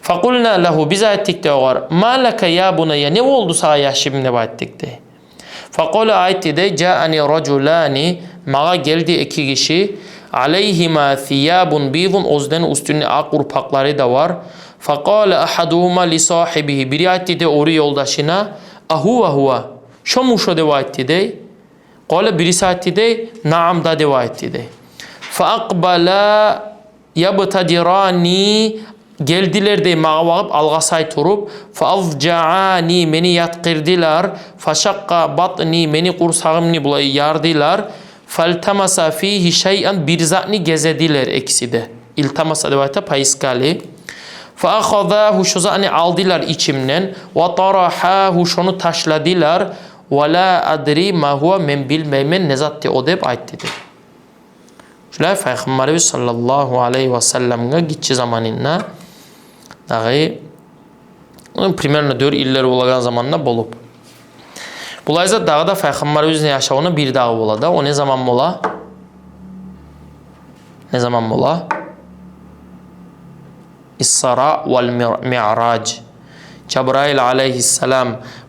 Fakulna lehu biz ayettik de var. Ma leke ya bunayya ne oldu sana yaşım ne bayettik de. Fakula ayeti de caani raculani mağa geldi iki kişi Aleyhima thiyabun bidun. Ozden üstünde ak urpakları da var. Fakale ahaduhuma li sahibihi. Biri aytti de oru yoldaşına. Ahuva huva. Şo mu şo deva etti de. Kale birisi aytti de. Naam da deva etti de. Fa akbala yabtadirani. Geldiler de mağa bakıp algasay turup. Fa azca'ani. Meni yatkirdiler. Fa şakka batni. Meni kursağımni bulay yardilar. Faltamasa fihi şey'an. Bir zatni gezediler ikisi de. İltamasa deva etti payıskali. فَأَخَذَاهُ şu zani aldılar içimden. وَطَرَحَاهُ şunu taşladılar. وَلَا أَدْرِي مَا هُوَ men bilmeymen ne zattı o deyip ayttidir. Şöyle Peygamberimiz sallallahu aleyhi ve sellem'e gitçi zamanında dahi primerno 4 iller olagan zamanında bolup. Bulayza dağda Peygamberimizin yaşavına bir dağ oladı. O ne zaman mola? Ne zaman mola? İsra vel Mi'rac. Cebrail aleyhisselam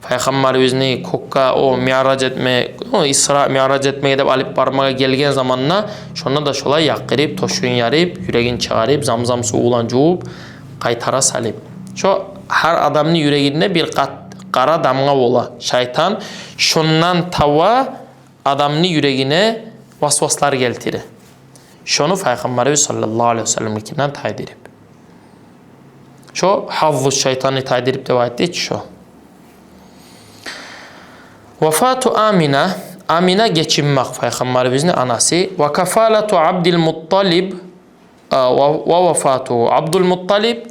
Peygamberimizni kokka o mi'rac etme, o İsra mi'rac etmeye de alıp barmağa gelgen zamanla şuna da şolay yakırıp, toşun yarıp, yüreğin çağırıp, zamzam suğulan cuğup, kaytara salip. Şu her adamın yüreğinde bir kara damga ola. Şeytan şundan tava adamın yüreğine vasvaslar geltirir. Şunu Peygamberimiz sallallahu aleyhi ve sellem'kinden taydirip. Şu havvu şeytanı taydirip deva etti şu. Vefatu Amina. Amina geçinmek Peygamberimizin anası. Ve kefalatu Abdülmuttalib ve vefatu Abdülmuttalib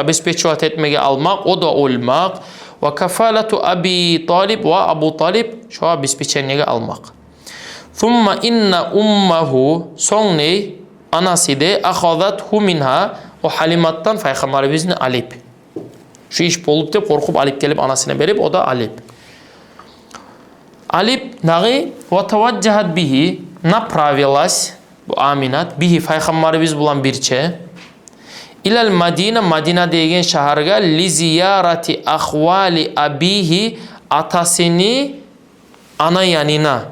bespeçuat etmeye almak, o da olmak. Ve kefalatu Abi Talib ve Abu Talib şu bespeçenliğe almak. Thumma inna ummahu sonra anası de ahadathu minha o Halimat'tan Peygamberimizin alip. Şu iş bolup da korkup alip gelip anasına verip o da alip. Alip nagi ve tevaccahat bihi napravilas bu Aminat bihi Peygamberimiz bulan birçe ilal Madine Madina degen şaharga li ziyarati ahvali abihi atasını ana yanına.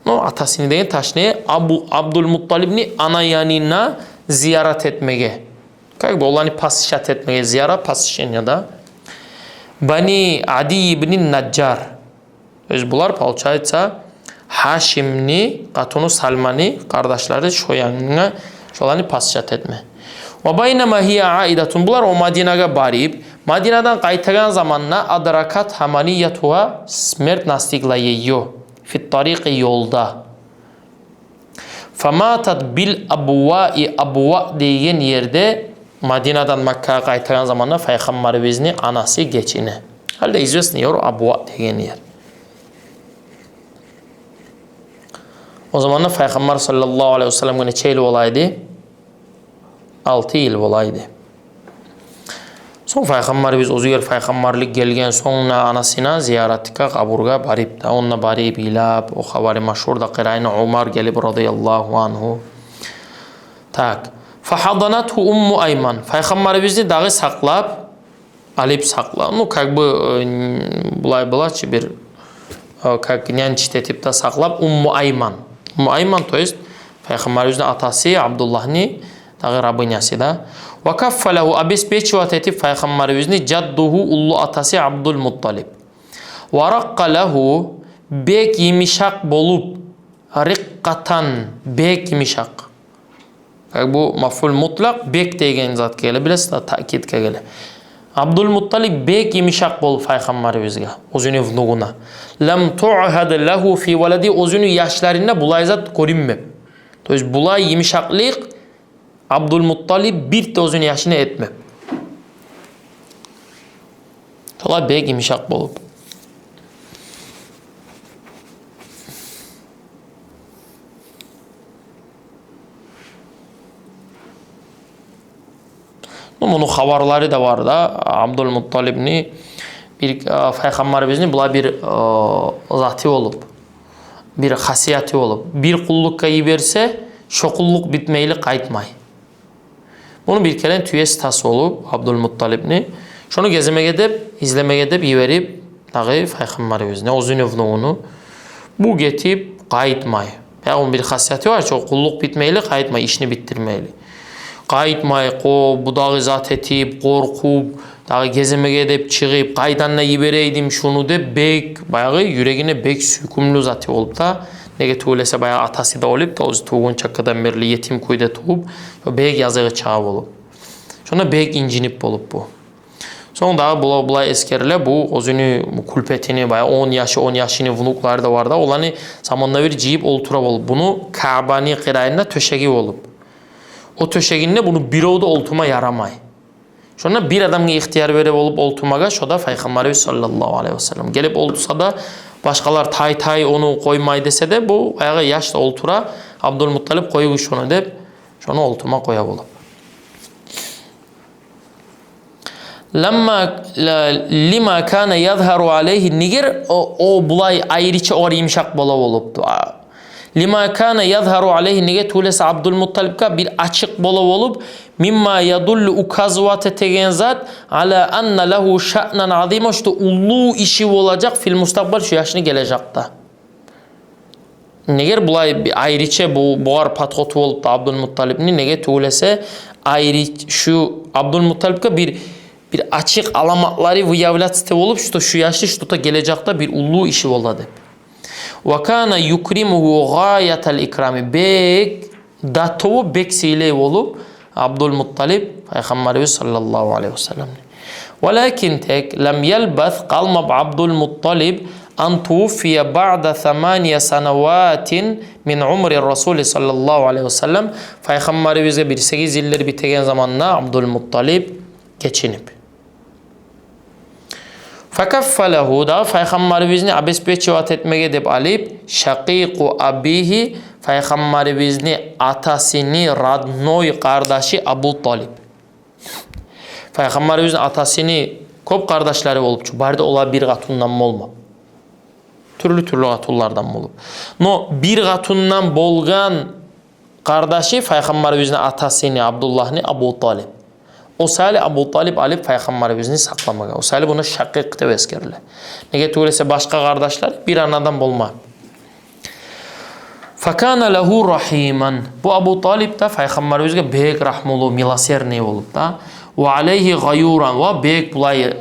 No atasını degen taşne Abdülmuttalibni ana yanına ziyaret etmeye. Как бы олани пасишат etmeye ziyaret pasişen ya da Bani Adi ibn Najjar. Öz bular получается Haşimni, Katunu Salmani kardeşleri şoyanına şolani pasişat etme. Ve baynama hiye aidatun bular o Madinaga barib. Madinadan qaytagan zamanla adrakat hamaniyatuha smert nastiglayeyo. Fit tariqi yolda. Famatat bil abwa'i abwa deyen yerde Madina'dan Mekke'ye qaytagan zamanla Peygamberimizin anası geçini. Halde известный yer abwa deyen yer. O zamanla Peygamber sallallahu aleyhi ve sellem neçe yıl olaydı? 6 yıl olaydı. Son Peygamberimiz o yer Peygamberlik gelgen sonra anasına ziyaretike kaburga barip da onunla barip ilab o habari meşhur da Qirayna Umar gelip radıyallahu anhu. Tak. Fahadanathu Ummu Ayman. Peygamberimizni dağı saklap alip sakla. Ну как бы bulay bulaçı bir как нянчить etip de saklap Ummu Ayman. Ummu Ayman to есть Peygamberimizin atası Abdullah'ni dağı rabınyası da. Ve kaffalehu abespeçuat etip Peygamberimizni cadduhu ullu atası Abdülmuttalib. Ve rakka lehu bek yimişak bolup rikkatan bek yimişak. Bu maful mutlak bek degen zat gele bilesiz da takit gele. Abdülmuttalib bek yimişak bolup Peygamberimizge özünü vnuğuna. Lem tu'had lehu fi veledi özünü yaşlarında bulay zat korinmep. To есть bulay yimişaklık Abdülmuttalib bir de özünü yaşını etmep. Şolay bek yimişak bolup. Bunun haberleri de var da Abdülmuttalib'ni bir Peygamberimizin bula bir zatı olup bir hasiyeti olup bir kulluk verse şu kulluk bitmeyli kayıtmay. Bunu bir kere tüye stası olup Abdülmuttalib'ni şunu gezime gidip izlemeye gidip yiverip dağı Peygamberimizin uzun evnuğunu bu getip kayıtmay. Peygamberin bir hasiyeti var ki o kulluk bitmeyli, kayıtmay, işini bitirmeyli. Kayıtmay, bu dağı zat etip, korkup, dağı gezemege edip, çıkıp, kaydanla yibereydim şunu de bek, bayağı yüreğine bek sükümlü zatı olup da, nege tuğlese bayağı atası da olup da, o tuğun çakkadan berli yetim kuyda tuğup, bek yazığı çağı olup. Sonra bek incinip olup bu. Sonra daha bula eskerle bu özünü kulpetini bayağı 10 yaşını vunukları da var da olanı zamanla bir ciyip oltura olup bunu Ka'bani kırayında töşegi olup. O töşeginle bunu bir oldu oltuma yaramay. Sonra bir adamga ihtiyar verip olup oltumaga şoda Peygamberimiz sallallahu aleyhi ve sellem gelip oltusa da başkalar tay onu koymay dese de bu ayağı yaşta oltura Abdülmuttalip koyuş şunu dep şunu oltuma koya olup. Lima kana yazharu aleyhi niger o bulay ayrıca or yumşak bola olupdu. Lima kana yazharu aleyhi niger tulesa Abdülmuttalib'ka bir açık bola olup mimma yadullu ukazvate tegen zat ala anna lehu şa'nan azima işte ulu işi olacak fil mustakbal şu yaşını gelecekte. Niger bulay bir ayrıca bu boğar patkotu olup da Abdülmuttalib'ni niger tulese ayrı şu Abdülmuttalib'ka bir açık alamatları vyavlatste olup şu yaşlı şu da gelecekte bir ulu işi oladı. Ve kana yukrimuhu gayatal ikrami bek datovu beksiyle olup Abdülmuttalib Peygamberimiz sallallahu aleyhi ve sellem. Walakin tek lem yelbath qalmab Abdülmuttalib an tuwfiye ba'da 8 senevatin min umri Resulü sallallahu aleyhi ve sellem. Peygamberimiz'e bir 8 yıllar bitegen zamanla Abdülmuttalib geçinip. Fekaffalehu da Peygamberimizni abesbeçi vat etmege edip alıp şakiku abihi Peygamberimizni atasını radnoy kardeşi Abu Talib. Peygamberimizin atasını kop kardeşleri olup barda ola bir gatundan mı olma? Türlü gatullardan mı olup? No bir gatundan bolgan kardeşi Peygamberimizin atasını Abdullah'ni Abu Talib. O sali Abu Talib alıp Peygamberimizni saklamaga. O sali buna şakik de eskerle. Nege tuğlese başka kardeşler bir anadan bolma. Fakana lehu rahiman. Bu Abu Talib da Peygamberimizge bek rahmolu milaser ne olup da. Ve aleyhi gayuran. Ve bek bulay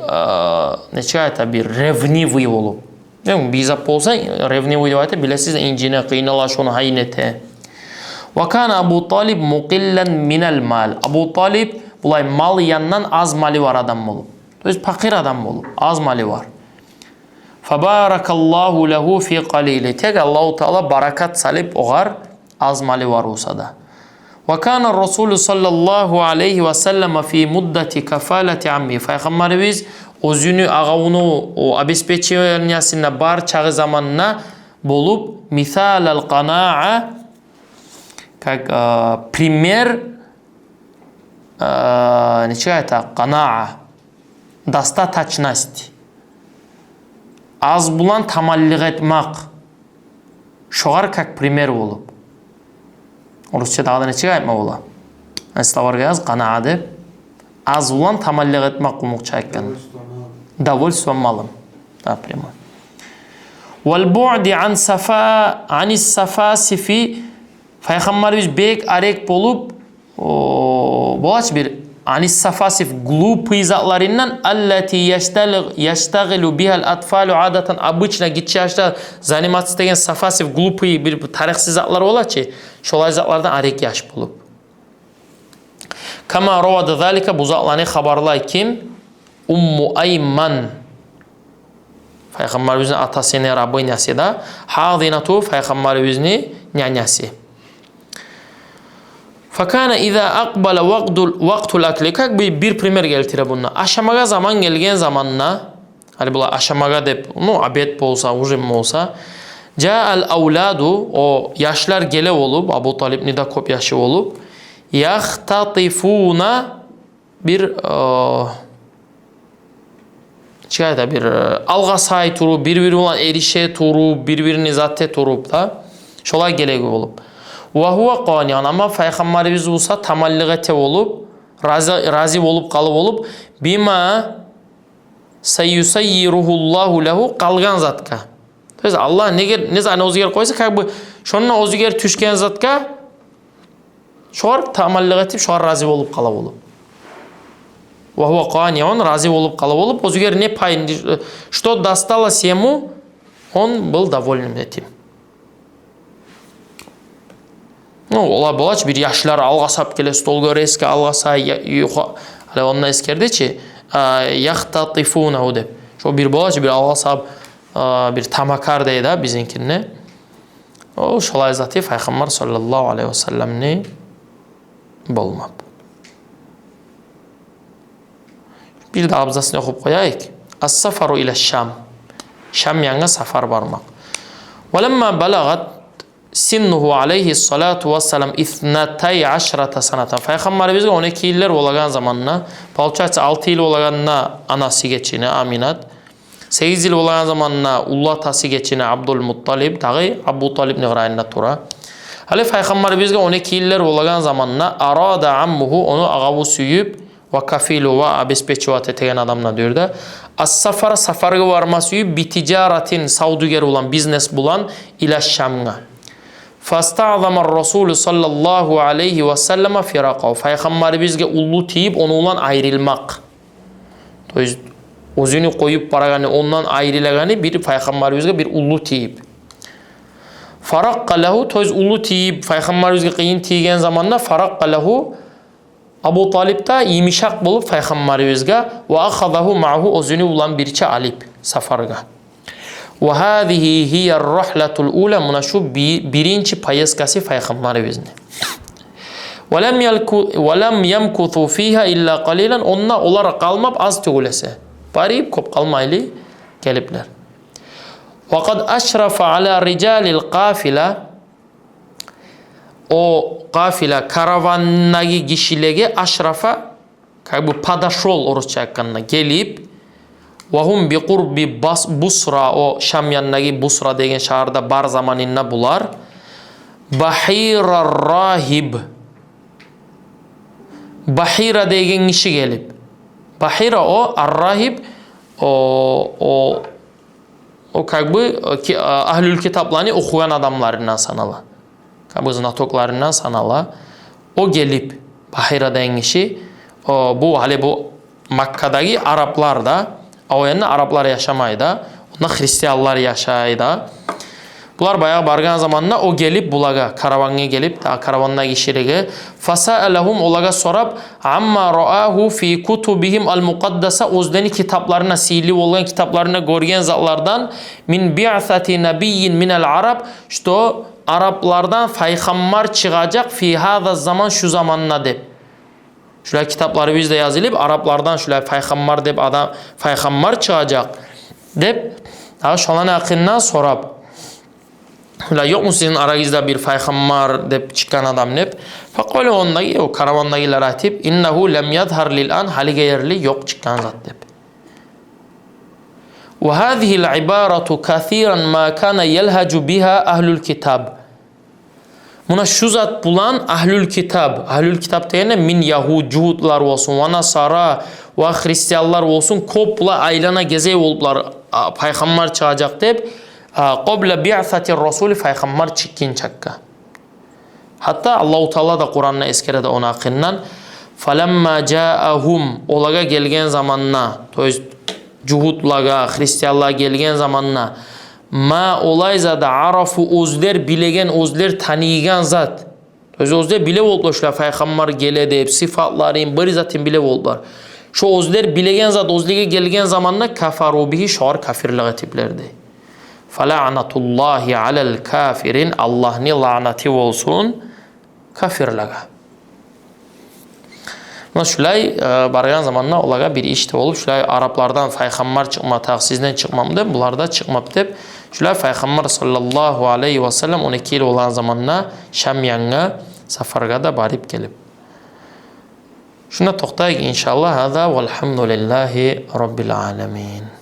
ne çıkayta bir revnivi olup. Yani bizap olsa revnivi devayta bilesiz incine kıynalaş onu haynete. Ve kana Abu Talib muqillen minel mal. Abu Talib bulay mal yandan az mali var adam olup. Fakir adam olup. Az mali var. Fabarakallahu lehu fi qalili. Tek Allahu Teala barakat salip oğar az mali var olsa da. Ve kana Resulü sallallahu aleyhi ve sellem fi muddeti kafaleti ammi. Peygamberimiz özünü ağavunu o abespeçiyasında bar çağı zamanına bulup misalel qana'a kak primer nechayta qana'a dasta taçnasti. Az bulan tamalliq etmak. Şoğar kak primer olup. Rusça dağda ne çıkayma ola? Slavarga yaz qana'a deb. Az bulan tamalliq etmak umukça ekkan. Davul malım. Da primer. Vel bu'di anis safasifi Peygamberimiz bek arek bolup bolaç bir anis safasif glup izatlarından allati yashtagilu bihal atfalu adatan обычно gitçi yaşta zanimat istegen safasif glup bir tarixsiz zatlar ola ki şolay zatlardan arek yaş bolup. Kama ravada zalika bu zatlarni habarlay kim? Ummu Ayman. Peygamberimizin atasının Rabbinası da Hazinatu Peygamberimizin nyanyası. Fakana iza aqbala waqtul akli kak bir primer geltire bununla. Aşamaga zaman gelgen zamanla hani bu aşamaga dep no abet bolsa ujim olsa ja'al auladu o yaşlar gele olup Abu Talib nida kop yaşı olup yahtatifuna bir çıkayda bir alga say turu birbiri olan erişe turu birbirini zatte turup da şolay gelegi olup ve huve qaniyan ama Peygamberimiz olsa tamalliğete olup razı olup kalıp olup bima seyusayyiruhullahu lehu kalgan zatka То есть Аллах не знаю, o'ziga qo'ysa, как бы shundan o'ziga tushgan zatga sho'r ta'malluq etib, sho'r rozi bo'lib qala bo'lib. Va huwa qani'un, rozi bo'lib qala bo'lib, o'ziga ne payin, что досталось ему, он был доволен этим. Ну, ola bo'lachi bir yoshlar alg'a sap kelib, stolga reska alg'a say, hali onni eskerdi-chi, yaxtatifuna deb. Shu bir bo'lachi bir alg'a sap bir tamakar deydi bizinkini. O şolay zati Payg'ambar sallallohu alayhi vasallamni bo'lmab. Bir de abzasını o'qib qo'yaylik. As-safaru ila Sham. Sham yanga safar bormoq. Walamma balagat sinnuhu alayhi salatu vassalam 12 sanatan. Payg'ambarimizga 12 yillar bo'lgan zamanna, palchacha 6 yil bo'lganna anasi geçine Aminat, 8 yil bo'lgan zamanna ullo tasi geçine Abdul Muttalib, tag'i Abu Talibni g'irayinda tura. Hali Payg'ambarimizga 12 yillar bo'lgan zamanna arada ammuhu onu ag'avu suyib va kafilu va abespechovat etgan adamna diyorda. As-safar safarga varması bitijaratin savdugar olan biznes bulan ila Shamga. Fasta'zama Rasul sallallahu aleyhi ve sellem firaqahu. Payg'ambarimizga ullu tiyip onu ulan ayrılmak. To есть o'zini qo'yib baragani ondan ayrılagani bir Payg'ambarimizga bir ullu tiyip. Faraqqa lahu, to есть ullu tiyip Payg'ambarimizga qiyin tiygan zamanda faraqqa lahu Abu Talib da yumshoq bo'lib Payg'ambarimizga va akhadahu ma'hu o'zini ulan bircha alib safarga. Wa hadhihi hiya ar-rihlatul ula, mana shu birinchi poyezdkasi Payg'ambarimizni. Wa lam yamkuthu fiha illa qalilan, onna ular qalmab az tugulasa. Barib ko'p qalmayli keliblar. Wa qad ashrafa ala rijalil qafila, o qafila karavandagi kishilarga ashrafa, как бы подошел o'rischa aytganda kelib, va hum bi qurbi Busra, o Sham yanidagi Busra degan shaharda bar zamoninda bular Bahira rohib, Bahira degan kishi kelib, Bahira o ar-rohib, o как бы ahlul kitoblarni o'qigan adamlardan sanala. Kabı znatoklarından sanala. O gelip Bahira degan kishi, bu hali bu Makka'dagi Araplar da, o yerda Araplar yaşamaydı, onda Hristiyanlar yaşaydı. Bular bayağı bargan zamanında o gelip bulaga, karavanga gelip, da karavanda kişilere fasa'alahum, olaga sorab amma ra'ahu fi kutubihim al-muqaddasa, o'zlarining kitaplarına, siyli olgan kitaplarına görgen zatlardan min bi'sati nabiyyin min al-arab, что Araplardan Payg'ambar çıkacak fi hada zaman, şu zamanla deb. Şular kitapları bizde yazılıp Araplardan şular Payg'ambar deb adam Payg'ambar çıkacak deb. Daha şolan hakkından sorab. Ular yok mu sizin aranızda bir Payg'ambar deb çıkan adam deb. Faqala ondagi o karavandagilar aytib, innahu lam yadhar lil an, haliga yerli yok çıkan zat deb. Ve hadhihi al-ibaratu kathiran ma kana yelhacu biha ahlul kitab. Buna şu zat bulan ahlul kitab. Ahlul kitab degende min Yahudlar olsun, ve Nasara ve Hristiyanlar olsun, kopla aylana gezey oluplar Payg'ambar çıkacak deb. Qabla bi'sati Rasul, Payg'ambar çıkkin çakka. Hatta Allahu Teala da Kur'an'da eskerede ona hakkından falamma ja'ahum, olaga gelgen zamanna, to есть Juhudlaga, Hristiyanlar gelgen zamanna ma olayza da arafu, o'zler bilegen, o'zler tanigan zat. O'zler bile oldular şular Payg'ambar geledi deb, sifatlarin bir zatin bile oldular. Şu o'zler bilegen zat o'zliga gelgen zamanna kafaru bihi, şor kafirlik etiplerdi. Fala'natullahi alal kafirin, Allah'ni lanati olsun kafirlaga. Şulay bargan zamanla olaga bir işte olup, şulay Araplardan Payg'ambar çıkmatak, sizden çıkmam deb, bularda çıkmap deb, şulay Payg'ambar sallallahu aleyhi ve sellem 12 yıl olan zamanla Şam yanga safarga da barib kelib. Şuna to'xtaylik inşallah. Hada velhamdülillahi rabbil alamin.